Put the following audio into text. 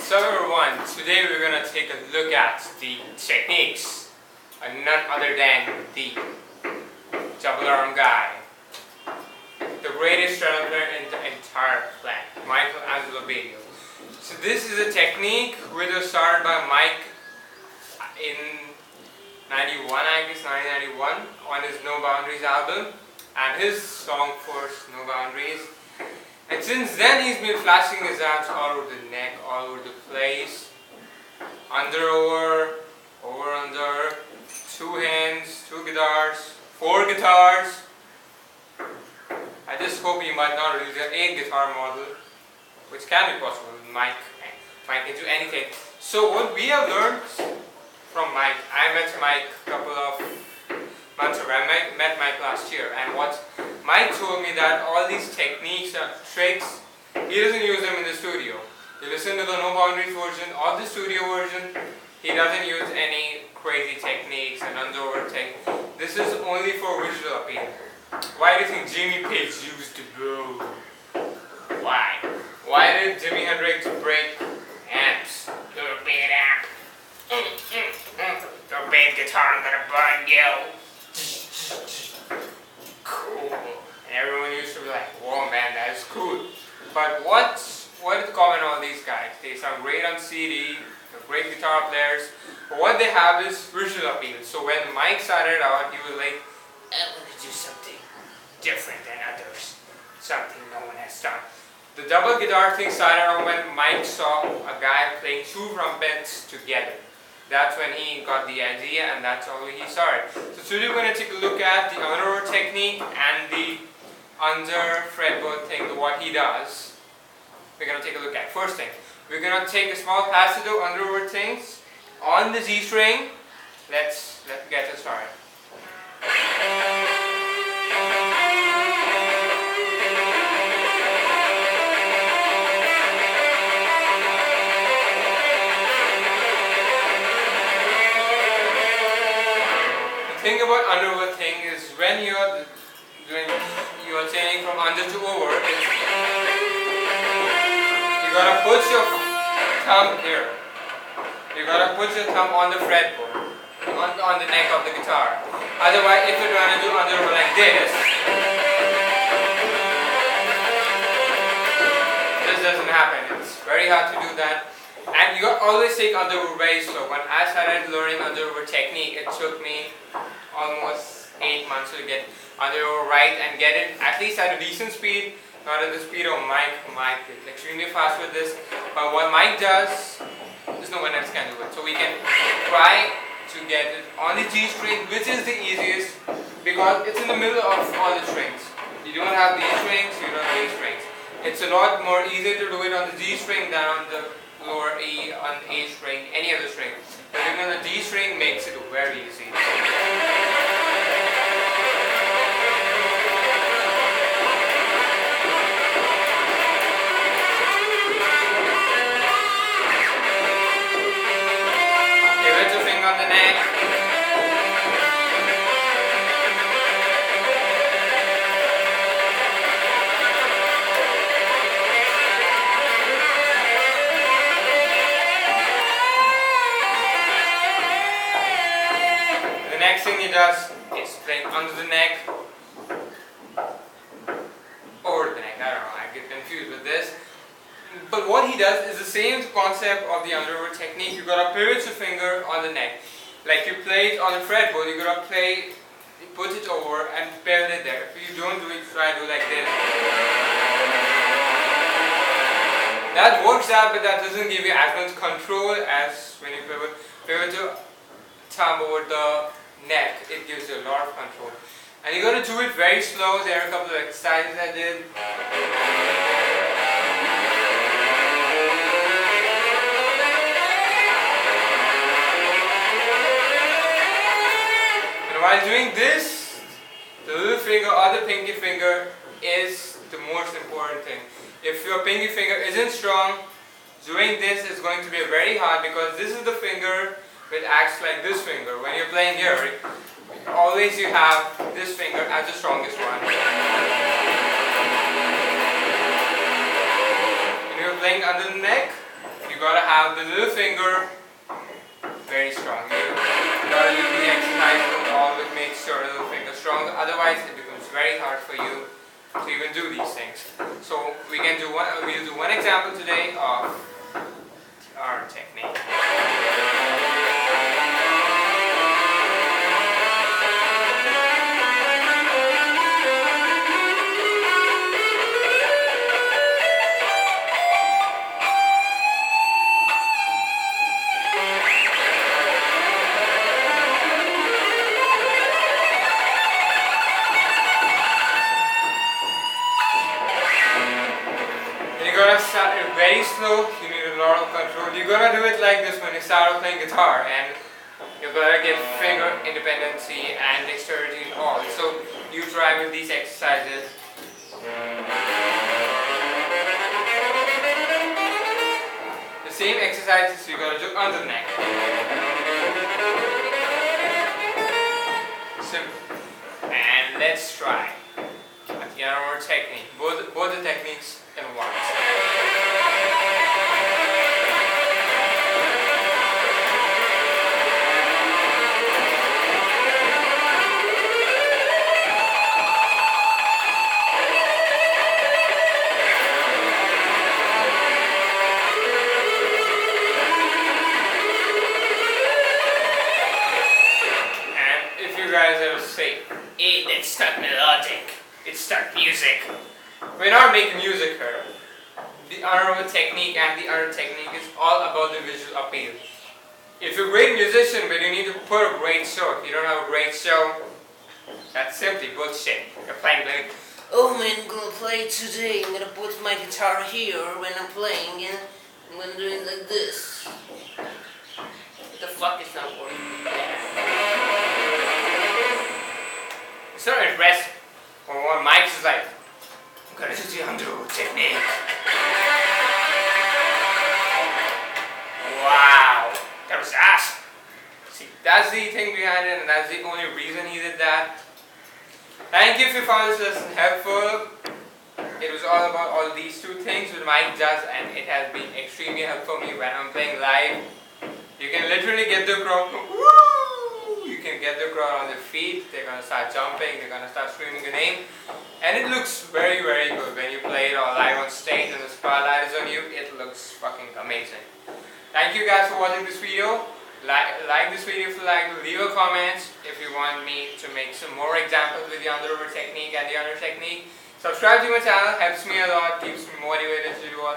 So everyone, today we're going to take a look at the techniques of none other than the double arm guy, the greatest strum player in the entire planet, Michael Angelo Batio. So this is a technique which was started by Mike in 91, I guess 1991, on his No Boundaries album, and his song first, No Boundaries. And since then he's been flashing his arms all over the neck, all over the place, under, over, under, two hands, two guitars, four guitars. I just hope he might not release an 8 guitar model, which can be possible with Mike. Mike can do anything. So what we have learned from Mike, I met Mike a couple of months ago. I met Mike last year, and what Mike told me that all these techniques and tricks, he doesn't use them in the studio. You listen to the No Boundaries version or the studio version, he doesn't use any crazy techniques and under-over thing. This is only for visual appeal. Why do you think Jimmy Page used the bow? Why? Why did Jimi Hendrix break amps? The big amp. The big guitar I'm gonna burn you. Cool. And everyone used to be like, whoa man, that is cool. But what is common on these guys? They sound great on CD, they're great guitar players, but what they have is visual appeal. So when Mike started out, he was like, I want to do something different than others, something no one has done. The double guitar thing started out when Mike saw a guy playing two trumpets together. That's when he got the idea, and that's how he started. So today we're going to take a look at the under technique and the under fretboard thing, what he does. We're going to take a look at. First thing, we're going to take a small passage of under things on the G string. Let's get it started. The thing about under thing is when you're changing from under to over, you gotta put your thumb here. You gotta put your thumb on the fretboard, on the neck of the guitar. Otherwise, if you're trying to do under like this doesn't happen. It's very hard to do that. And you always take under very slow. When I started learning under technique, it took me almost 8 months to get under right and get it at least at a decent speed, not at the speed of Mike. Mike is extremely fast with this, but what Mike does, there's no one else can do it. So we can try to get it on the G string, which is the easiest because it's in the middle of all the strings. You don't have these strings, you don't have these strings. It's a lot more easier to do it on the G string than on the lower E, on A string, any other string. But doing on the D string makes it very easy. On the neck. The next thing he does is playing under the neck, over the neck. I don't know, I get confused with this. But what he does is the same concept of the under technique. You gotta pivot your finger on the neck. Like you play it on the fretboard, you gotta put it over and pivot it there. If you don't do it, try to do like this. That works out, but that doesn't give you as much control as when you pivot your thumb over the neck. It gives you a lot of control. And you gotta do it very slow. There are a couple of exercises I did. While doing this, the little finger or the pinky finger is the most important thing. If your pinky finger isn't strong, doing this is going to be very hard because this is the finger which acts like this finger. When you're playing here, always you have this finger as the strongest one. When you're playing under the neck, you you gotta have the little finger very strong. You gotta do the exercise to always make sure the little finger strong, otherwise it becomes very hard for you to even do these things. So we'll do one example today of our technique. You're gonna start it very slow, you need a lot of control. You're gonna do it like this when you start off playing guitar, and you're gonna get finger independency and dexterity and all. So you try with these exercises. The same exercises you're gonna do under the neck. Simple. And let's try our technique. Both the techniques in once. And if you guys ever say, hey, that's not melodic, it's not music. We're not making music here. The other technique and the other technique is all about the visual appeal. If you're a great musician but you need to put a great show, if you don't have a great show, that's simply bullshit. You're playing like, oh man, I'm gonna play today. I'm gonna put my guitar here when I'm playing and I'm gonna do it like this. What the fuck is not working? it's not impressive. Or Mike's is like, I'm gonna do the underwood technique. Wow, that was awesome. See, that's the thing behind it, and that's the only reason he did that. Thank you if you found this lesson helpful. It was all about all these two things which Mike does, and it has been extremely helpful for me when I'm playing live. You can literally get the crowd, woo! You can get the crowd on their feet. They're gonna start jumping. They're gonna start screaming your name, and it looks very, very good when you play it all live on stage and the spotlight is on you. It looks fucking amazing. Thank you guys for watching this video. Like this video if you like. Leave a comment if you want me to make some more examples with the underwood technique and the other technique. Subscribe to my channel, helps me a lot, keeps me motivated to do all these.